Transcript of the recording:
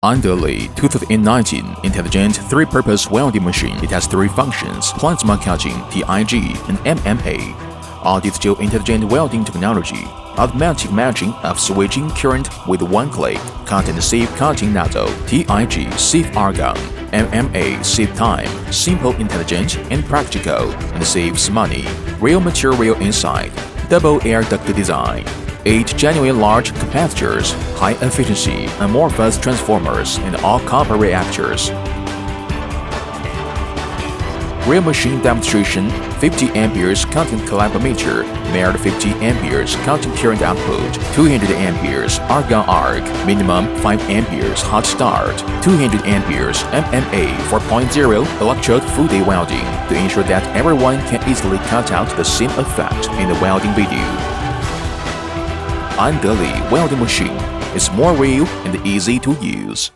ANDELI 2019 Intelligent Three-Purpose Welding Machine. It has three functions: plasma cutting, TIG, and MMA. All digital intelligent welding technology. Automatic matching of switching current with one click. Cut and save cutting nozzle. TIG save argon. MMA save time. Simple, intelligent, and practical, and saves money. Real material inside. Double air duct design. 8 genuine large capacitors, high efficiency, amorphous transformers, and all copper reactors. Real machine demonstration: 50 amperes cutting clampometer, mirrored 50 amperes cutting current output, 200 amperes argon arc, minimum 5 amperes hot start, 200 amperes MMA 4.0 electrode full day welding to ensure that everyone can easily cut out the same effect in the welding video. ANDELI welding machine is more real and easy to use.